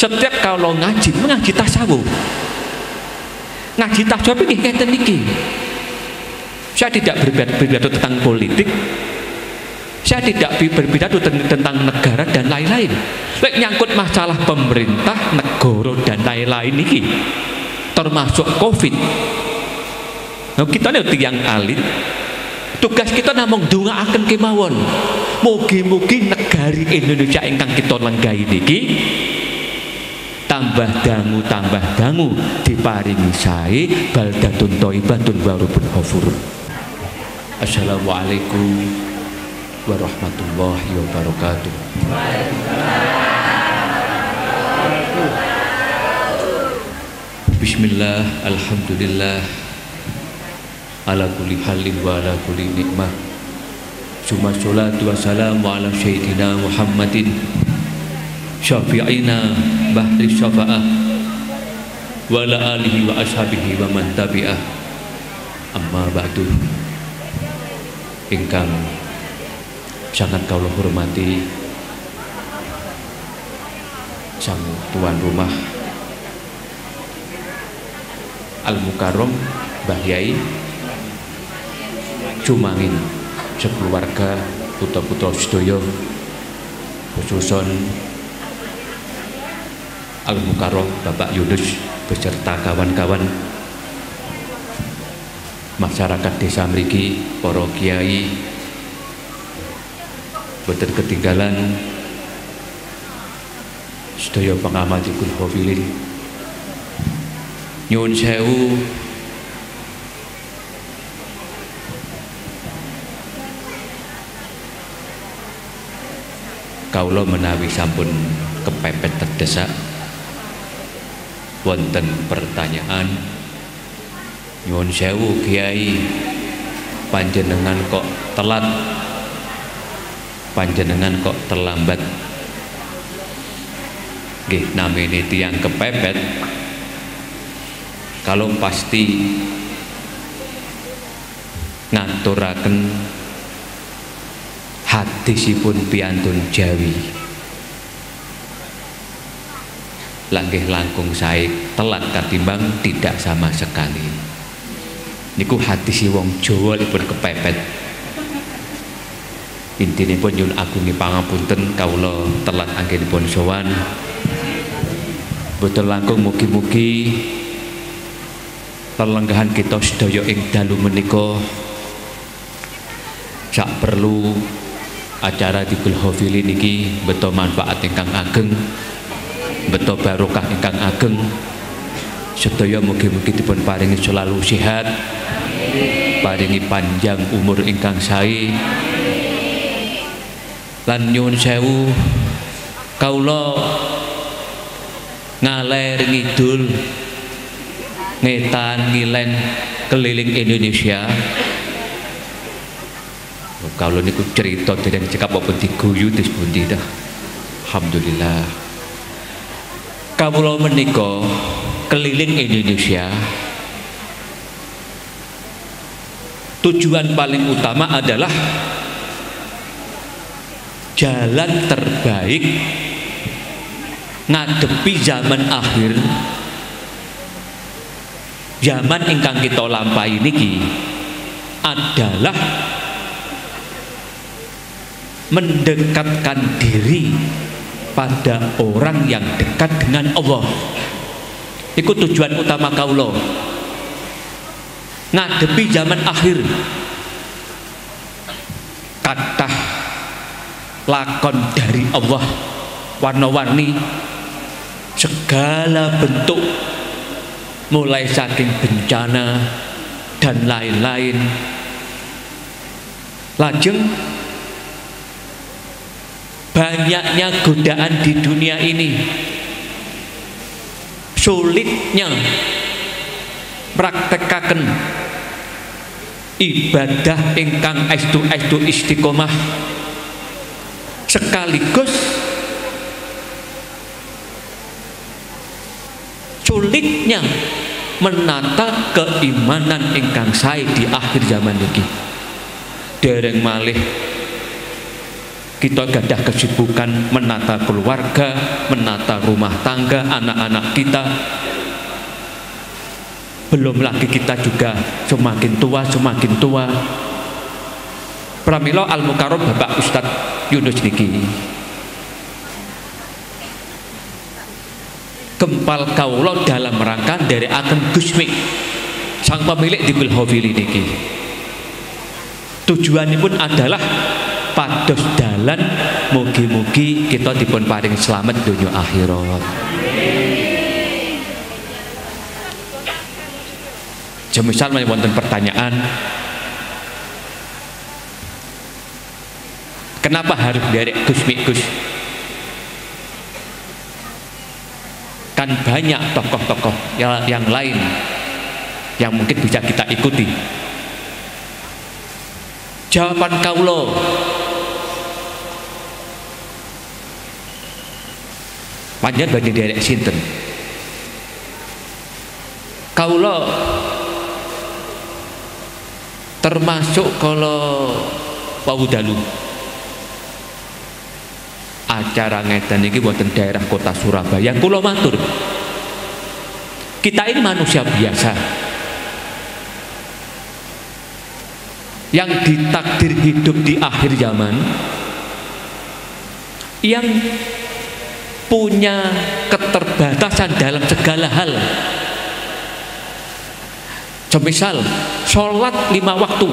Setiap kalau ngaji tasawuf. Ngaji tasawuf ini ngeten iki. Saya tidak berpidato tentang politik. Saya tidak berpidato tentang negara dan lain-lain. Lek nyangkut masalah pemerintah, negara dan lain-lain iki, termasuk Covid. Nah, kita nih tiyang alit. Tugas kita namung ndongaaken kemawon. Mugi-mugi negari Indonesia ingkang kita lenggahi niki tambah dangu diparingi sae baldatun thayyibatun wa rabbun ghafur. Assalamualaikum warahmatullahi wabarakatuh. Bismillah, alhamdulillah, ala kulli halin wa ala kulli nikmah. Summa sholatu wassalamu ala sayyidina Muhammadin syafi'ina bahri syafa'ah wa ala alihi wa ashabihi wa man tabi'ah. Amma ba'du. Ingkang sangat kula hormati sang tuan rumah Al-Mukarram Mbah Yai Cumangin sekeluarga putra-putra sedaya, khususon Al-Mukarram Bapak Yunus beserta kawan-kawan masyarakat desa mriki, para kiai, boten ketinggalan sedaya pangamadikul hafilin. Nyuwun sewu kaula menawi sampun kepepet terdesak wonten pertanyaan. Nyuwun sewu Kiai, panjenengan kok telat, panjenengan kok terlambat. Nggih, namine tiyang kepepet kalau pasti ngaturaken hadisipun piantun Jawi. Langgih langkung sae telat katimbang tidak sama sekali. Niku hadis wong Jawa pun kepepet. Intinipun nyuwun agungi pangapunten kawula telat anggenipun sowan. Boten langkung mugi-mugi lelenggahan kita sedaya ing dalu menika sak perlu acara Dikul Hafilin niki beto manfaat ingkang ageng, beto barokah ingkang ageng. Sedaya mugi-mugi dipun paringi selalu sehat, paringi panjang umur ingkang sae. Lan nyuwun sewu kawula ngaler ngidul ngetan ngilen keliling Indonesia. Kawula niku cerita dereng cekap apa diguyu tis pundi dah. Alhamdulillah. Kawula menika keliling Indonesia. Tujuan paling utama adalah jalan terbaik ngadepi zaman akhir, zaman ingkang kita lampahi niki adalah mendekatkan diri pada orang yang dekat dengan Allah. Iku tujuan utama kawula ngadepi zaman akhir. Kathah lakon dari Allah warna-warni, segala bentuk, mulai saking bencana dan lain-lain. Lajeng banyaknya godaan di dunia ini, sulitnya praktekaken ibadah ingkang estu istiqomah, sekaligus sulitnya menata keimanan ingkang sae di akhir zaman niki. Dereng malih Kita gadah kesibukan menata keluarga, menata rumah tangga, anak-anak kita. Belum lagi kita juga semakin tua. Pramila Al-Mukarram Bapak Ustadz Yunus niki kempal kawula dalam rangka nderekaken Gusmi sang pemilik di Bilhovili niki. Tujuanipun adalah pados dalan mugi-mugi kita dipun paring selamat dunia akhirat. Semisal wonten pertanyaan, kenapa harus derek Gusmi Gus? Kan banyak tokoh-tokoh yang lain yang mungkin bisa kita ikuti. Jawaban kaulo, panjang bagi derek sinten. Kaulo termasuk kalau pawudalu acara ngeten iki wonten daerah kota Surabaya. Kula matur, kita ini manusia biasa yang ditakdir hidup di akhir zaman, yang punya keterbatasan dalam segala hal. Semisal sholat 5 waktu,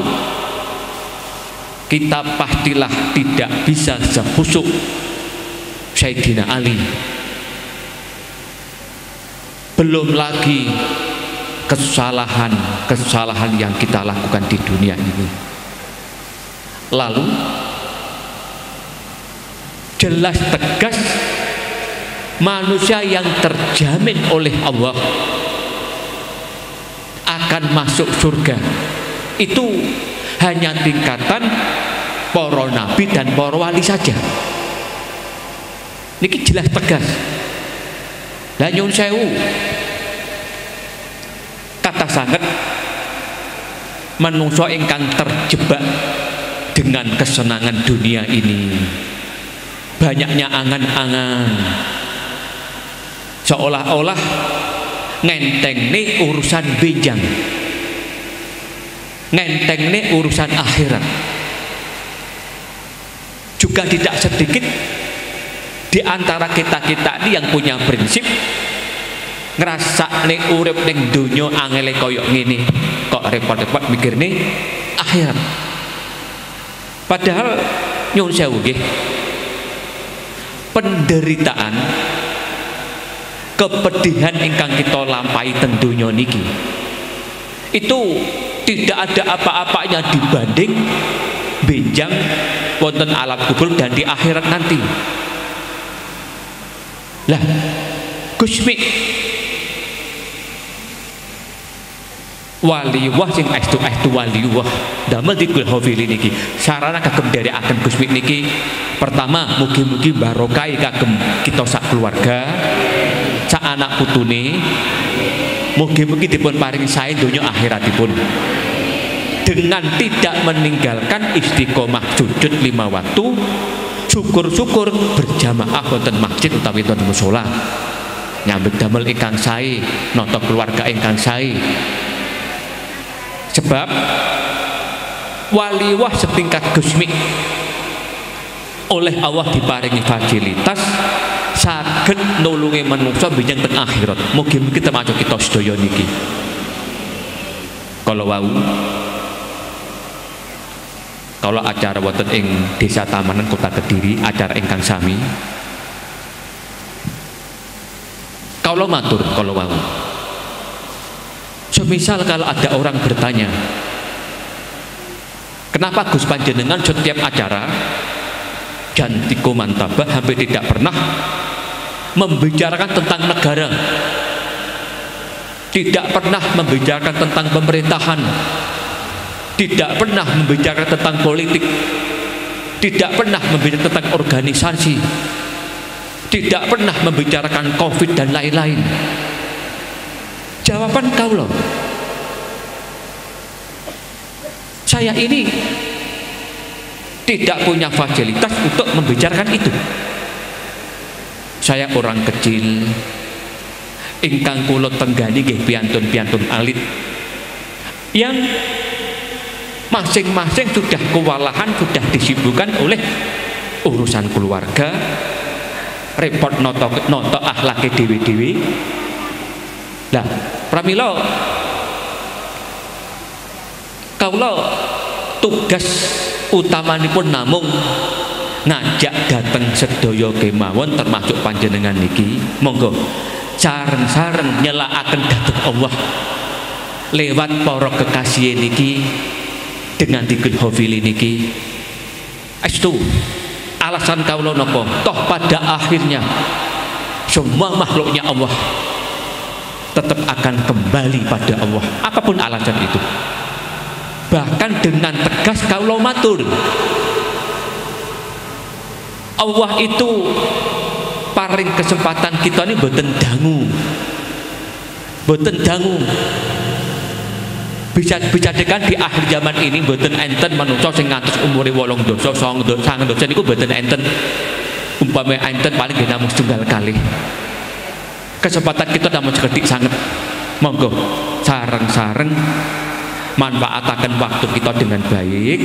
kita pastilah tidak bisa sekhusyuk Sayyidina Ali. Belum lagi kesalahan yang kita lakukan di dunia ini. Lalu jelas tegas manusia yang terjamin oleh Allah akan masuk surga itu hanya tingkatan para nabi dan para wali saja. Niki jelas tegas. Lah nyun sewu, kata sanget manungsa ingkang terjebak dengan kesenangan dunia ini, banyaknya angan-angan, seolah-olah ngenteng nih urusan benjang, ngenteng nih urusan akhirat. Juga tidak sedikit di antara kita-kita ini yang punya prinsip ngerasa nih urip ning donya angele koyok ngene, kok repot-repot mikir nih akhirat. Padahal nyun sewu nggih, penderitaan, kepedihan ingkang kita lampahi teng donya niki itu tidak ada apa-apanya dibanding benjang wonten alam kubur dan di akhirat nanti. Lah Gusmi waliwah sing estu waliwah damel di Bilhovili niki sarana kagem nderekaken Gusmi niki. Pertama, mugi-mugi barokai kagem kita sak keluarga, sak anak putune, mugi-mugi dipun paring sae donya akhiratipun dengan tidak meninggalkan istiqomah sujud 5 waktu, syukur-syukur berjamaah wonten masjid utawi wonten musala, nyambut damel ingkang sae, nata keluarga ingkang sae. Sebab waliwah setingkat Gusmi oleh Allah diparingi fasilitas saged nulungi manungsa benjang teng akhirat. Mugi-mugi termasuk kita sedaya niki. Kalau acara wonten ing Desa Tamanan Kota Kediri, acara ingkang sami, kalau matur kalau wau, semisal kalau ada orang bertanya, kenapa Gus Panjenengan setiap acara Jantiko Mantabah hampir tidak pernah membicarakan tentang negara, tidak pernah membicarakan tentang pemerintahan, tidak pernah membicarakan tentang politik, tidak pernah membicarakan tentang organisasi, tidak pernah membicarakan COVID dan lain-lain. Jawaban kaulo, saya ini tidak punya fasilitas untuk membicarakan itu. Saya orang kecil ingkang kula tenggani nggih piantun-piantun alit yang masing-masing sudah kewalahan, sudah disibukkan oleh urusan keluarga, repot noto akhlake dewi-dewi. Nah, pramila kaula tugas utamanipun namung ngajak dateng sedaya kemawon termasuk panjenengan niki, monggo sareng-sareng nyelakaken dhateng Allah lewat para kekasih niki dengan dikul hofili niki. Estu alasan kaula napa? Toh pada akhirnya semua makhluknya Allah tetap akan kembali pada Allah, apapun alasan itu. Bahkan dengan tegas kaula matur, Allah itu paring kesempatan kita ini boten dangu, boten dangu. Bisa dekan di akhir zaman ini boten enten manungsa sing ngantos umure 8 dosa 9 dosa niku boten enten. Umpame enten paling namung setunggal kali. Kesempatan kita namung sekedik sanget. Monggo sareng-sareng manfaataken waktu kita dengan baik,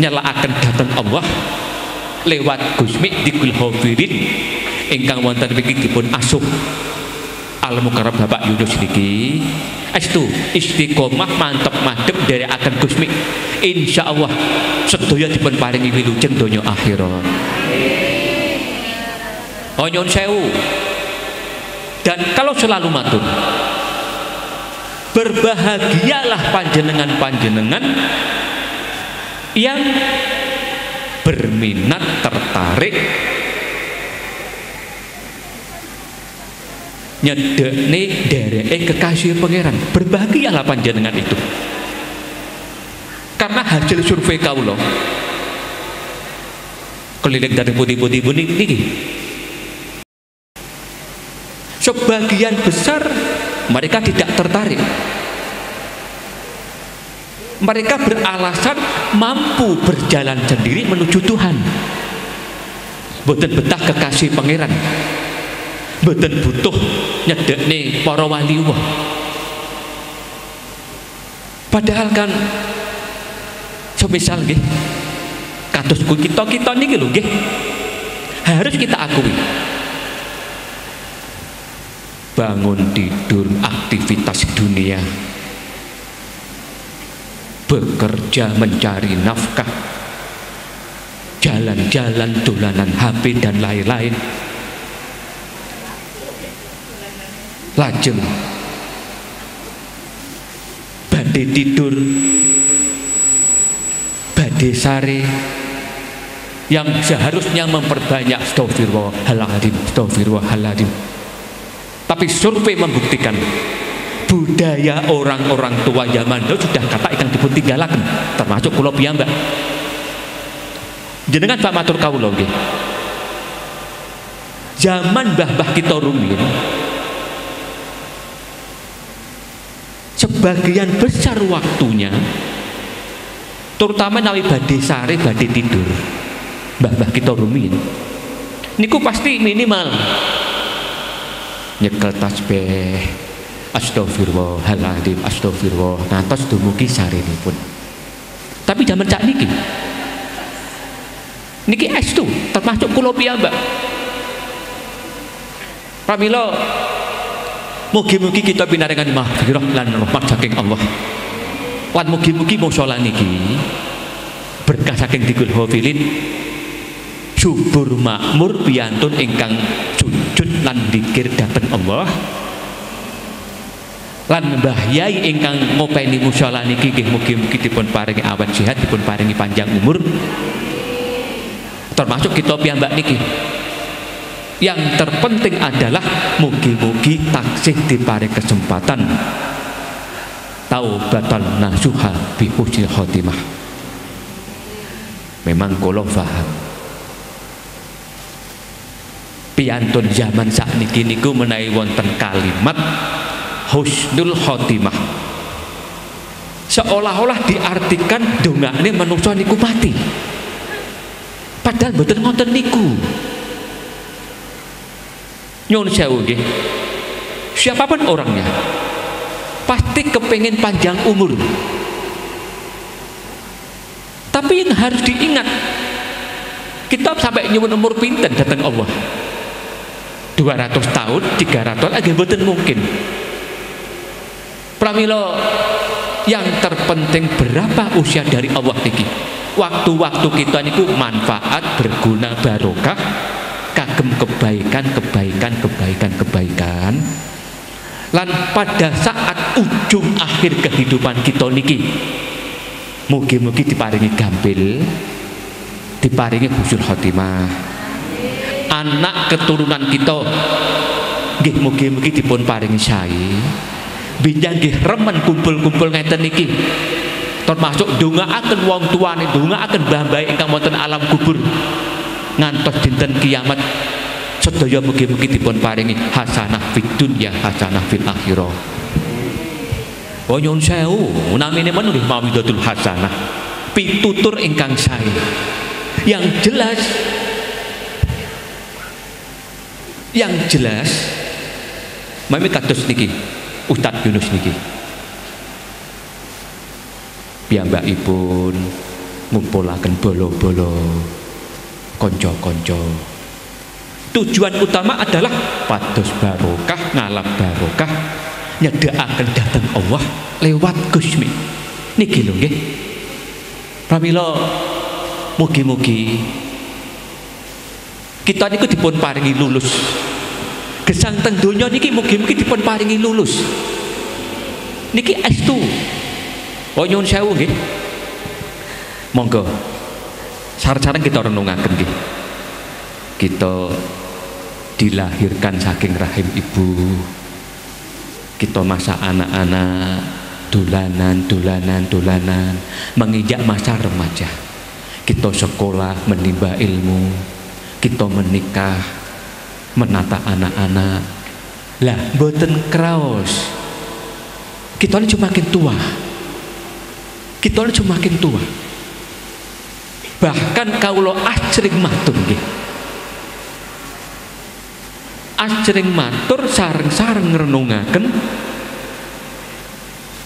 nyelakaken dhateng Allah lewat Gusmi Dikul Hafirin ingkang wonten mriki dipun asuh Al Mukarram Bapak Yunus niki. Estu istiqomah mantep madhep dherekaken Gusmi, insyaallah sedaya dipun paringi wilujeng donya akhirat. Nyuwun sewu. Dan kalau selalu matur, berbahagialah panjenengan-panjenengan yang berminat tertarik nyedekne dereke kekasih pangeran. Berbahagialah panjenengan itu, karena hasil survei kaula keliling dari putih-putih niki, sebagian besar mereka tidak tertarik. Mereka beralasan mampu berjalan sendiri menuju Tuhan, boten betah kekasih pangeran, boten butuh nyedekne para waliullah. Padahal kan semisal nggih kados kita niki lho nggih, harus kita akui, bangun tidur aktivitas dunia, bekerja mencari nafkah, jalan-jalan dolanan HP dan lain-lain, lajeng badhe tidur, badhe sare, yang seharusnya memperbanyak astagfirullahaladzim. Tapi survei membuktikan budaya orang-orang tua zaman itu sudah kata ikan dipun tinggalaken, termasuk kula piyambak. Jenengan Pak matur kawula nggih, zaman mbah-mbah kita rumiyin sebagian besar waktunya, terutama nawi badhe sare badhe tidur, mbah-mbah kita rumiyin niku pasti minimal nyekel tasbih astagfirullahaladzim, astagfirullah, ngantos dumugi sarenipun. Tapi zaman cak niki estu termasuk kula piyambak. Pramila mugi-mugi kita pinaringan maghfirah lan rahmat saking Allah. Lan mugi-mugi musala niki berkah saking Dikul Hafilin subur makmur piyantun ingkang sujud lan dzikir dhateng Allah. Lan Mbah Yai ingkang ngopeni musala niki nggih mugi-mugi dipun paringi awet sehat, dipun paringi panjang umur. Termasuk kita piyambak niki. Yang terpenting adalah mugi-mugi taksih diparing kesempatan taubatan nasuha bi husnil khotimah. Memang kula paham piyantun zaman sakniki niku menawi wonten kalimat husnul khotimah, seolah-olah diartikan dongane manungsa niku mati. Padahal mboten ngoten niku. Nyuwun sewu nggih. Siapapun orangnya pasti kepengin panjang umur. Tapi yang harus diingat, kita sampai nyuwun umur pinten datang Allah. 200 tahun, 300 lagi mboten mungkin. Pramila yang terpenting berapa usia dari Allah niki. Waktu-waktu kita niku manfaat, berguna, barokah, kagem kebaikan. Lan pada saat ujung akhir kehidupan kita niki, mugi-mugi diparingi gampil, diparingi husnul khotimah. Anak keturunan kita nggih mugi-mugi dipun paringi sae. Binjang nggih remen kumpul-kumpul ngeten niki. Termasuk ndongaaken wong tuane, ndongaaken mbah-mbah ingkang wonten alam kubur. Ngantos dinten kiamat sedaya mugi-mugi dipun paringi hasanah fid dunya, hasanah fil akhirah. Oh nyuwun sewu, namine men nggih mawidatul hasanah. Pitutur ingkang sae. Yang jelas mami kados niki Ustadz Yunus niki piyambakipun ngumpulaken bolo-bolo konco-konco. Tujuan utama adalah pados barokah, ngalap barokah, nyedhakaken dhateng Allah lewat Gusmi niki lho nggih. Pramila mugi-mugi kita niku dipun paringi lulus. Gesang teng donya niki mugi-mugi dipun paringi lulus. Niki estu. Oh nyuwun sewu nggih. Monggo sareng-sareng kita renungaken nggih. Kita dilahirkan saking rahim ibu. Kita masa anak-anak, dolanan, menginjak masa remaja. Kita sekolah, menimba ilmu, kita menikah, menata anak-anak. Lah mboten kraos. Kita ini cuma makin tua. Bahkan kawula ajring matur nggih. Ajring matur sareng-sareng ngrenungaken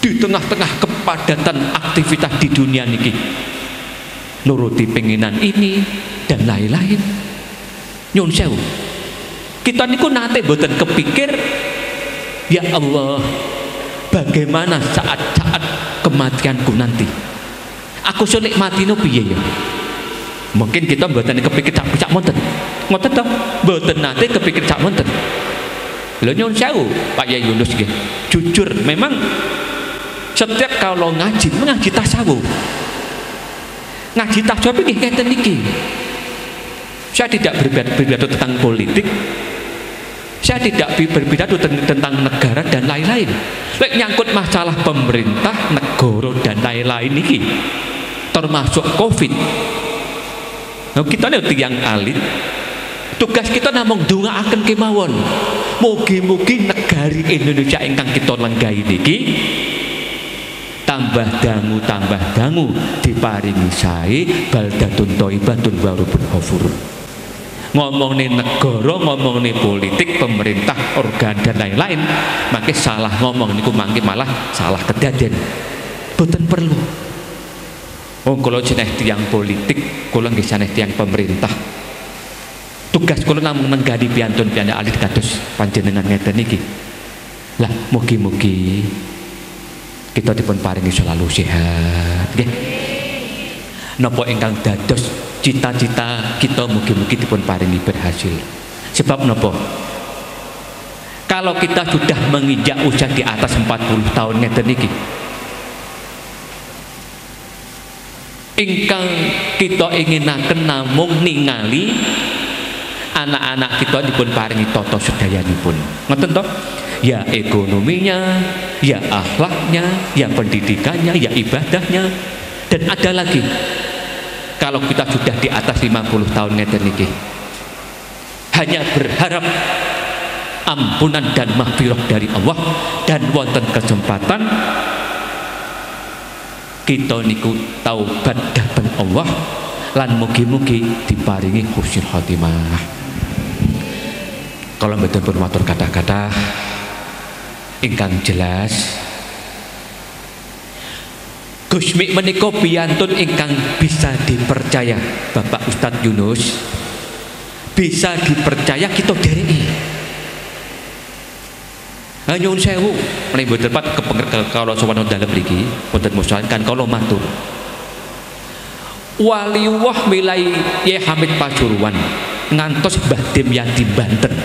di tengah-tengah kepadatan aktivitas di dunia niki. Nuruti penginan ini dan lain-lain. Nyun sewu. Kita niku nate mboten kepikir, ya Allah, bagaimana saat-saat kematianku nanti? Aku sulit mati no piye ya? Mungkin kita mboten kepikir sak monten. Ngoten to? Mboten nate kepikir sak monten. Lho nyun sewu, Pak Yai Yunus nggih. Jujur memang setiap kalau ngaji tasawuf. Ngaji tasawuf nggih ngeten niki. Saya tidak berpidato tentang politik. Saya tidak berpidato tentang negara dan lain-lain. Lek nyangkut masalah pemerintah, negara dan lain-lain niki, termasuk Covid. Nah, kita nih tiyang alit. Tugas kita namung ndongaaken kemawon. Mugi-mugi negari Indonesia ingkang kita lenggahi niki tambah dangu diparingi sae baldatun thayyibatun wa rabbun ghafur. Ngomongin negara, ngomongin politik, pemerintah, organ dan lain-lain, maka salah ngomong niku mangke malah salah kedaden. Boten perlu. Oh, kalau jeneng tiang politik, kalau nggih jeneng tiang pemerintah. Tugas kula namung nenggadi piantun alit kados panjenengan ngeten niki. Lah mugi-mugi kita dipun paringi selalu sehat nggih. Napa ingkang dados cita-cita kita mugi-mugi dipun paringi berhasil. Sebab napa? Kalau kita sudah menginjak usia di atas 40 tahun ngeten niki, ingkang kita inginaken namung ningali anak-anak kita dipun paringi tata sedayanipun. Ngoten to? Ya ekonominya, ya akhlaknya, ya pendidikannya, ya ibadahnya. Dan ada lagi, kalau kita sudah di atas 50 tahun ngeten niki, hanya berharap ampunan dan mahfirah dari Allah, dan wonten kesempatan kita niku taubat dhateng Allah lan mugi-mugi diparingi husnul khotimah. Kalau mboten pun matur kata-kata ingkang jelas, Gusmi menika piyantun ingkang bisa dipercaya. Bapak Ustadz Yunus bisa dipercaya kita dereki. Nyuwun sewu, menawi mboten tepat kala sowan dalem mriki wonten musalan kan kala matur. Waliullah milai Ye Hamid Pasuruan ngantos Mbah Dimyati Banten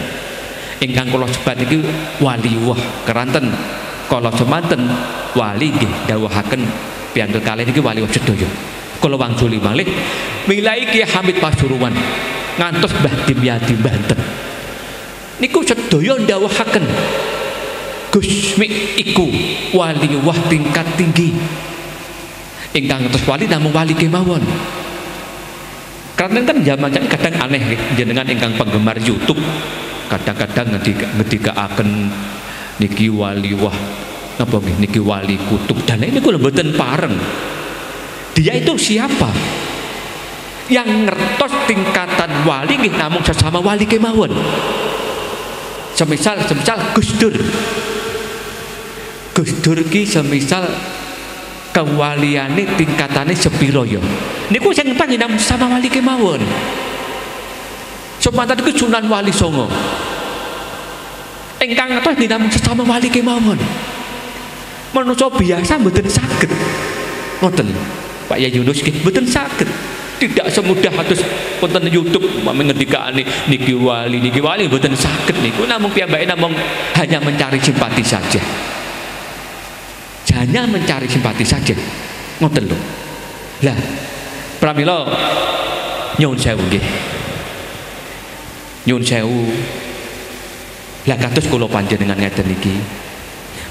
ingkang kula sebat niki waliullah keranten kala semanten wali nggih dawuhaken piyantun kalih niki waliullah sedaya. Kula wangsuli malih milai Ki Hamid Pasuruan ngantos Mbah Dimyati Banten niku sedaya ndawuhaken Gusmi iku waliullah tingkat tinggi ingkang ngantos wali namung wali kemawon. Karena kan zaman kadang aneh jenengan ingkang penggemar YouTube kadang-kadang ngedikaaken niki wali wah napa nggih niki wali kutub dan ini kula mboten pareng. Dia itu siapa? Yang ngertos tingkatan wali nggih namung sesama wali kemawon. Semisal Gus Dur. Gus Dur ki semisal kewaliane tingkatane sepiro ya niku sing panjenengan sama wali kemawon. Semanten iku Sunan Wali Songo ingkang ngatos dinamung sesama wali kemawon. Manusa biasa mboten saged ngoten Pak Yai Yunus nggih mboten saged, tidak semudah atus wonten YouTube ngendikane niki wali mboten saged niku namung piyambake namung hanya mencari simpati saja. Hanya mencari simpati saja ngoten lho. Lah pramila nyuwun sewu nggih. Nyuwun sewu. Lah kados kula panjenengan ngeten niki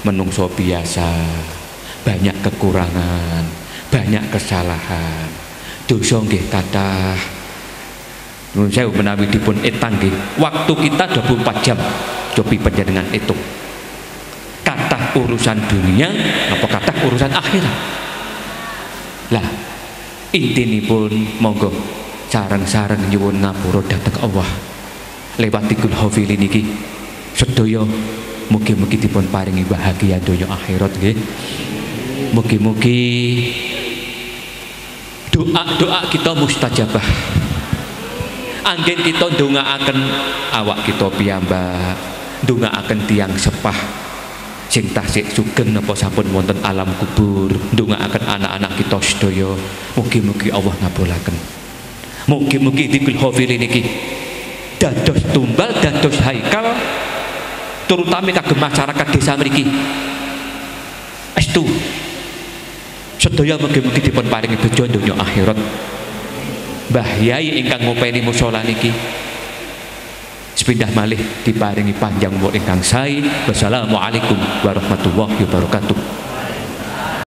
menungso biasa, banyak kekurangan, banyak kesalahan. Dosa nggih kathah. Nyuwun sewu menawi dipun etang nggih. Waktu kita 24 jam cobi panjenengan itu. Kathah urusan dunia apa kathah urusan akhirat. Lah intinipun monggo sareng-sareng nyuwun ngapura dhateng Allah lewat Tikul Hafili niki sedaya mugi-mugi dipun paringi bahagia donya akhirat nggih. Mugi-mugi doa-doa kita mustajabah. Anggen kita ndongaaken awak kita piyambak, ndongaaken tiyang sepah sing tasik sugeng napa sampun wonten alam kubur, ndongaaken anak-anak kita sedaya mugi-mugi Allah ngabulaken. Mugi-mugi Tikul Hafili niki dados tumbal dados haikal terutama kagem masyarakat desa mriki. Estu sedaya mugi-mugi dipun paringi bejo donya akhirat. Mbah Yai ingkang ngopeni musala niki sepindah malih diparingi panjang umur ingkang sae. Wassalamualaikum warahmatullahi wabarakatuh.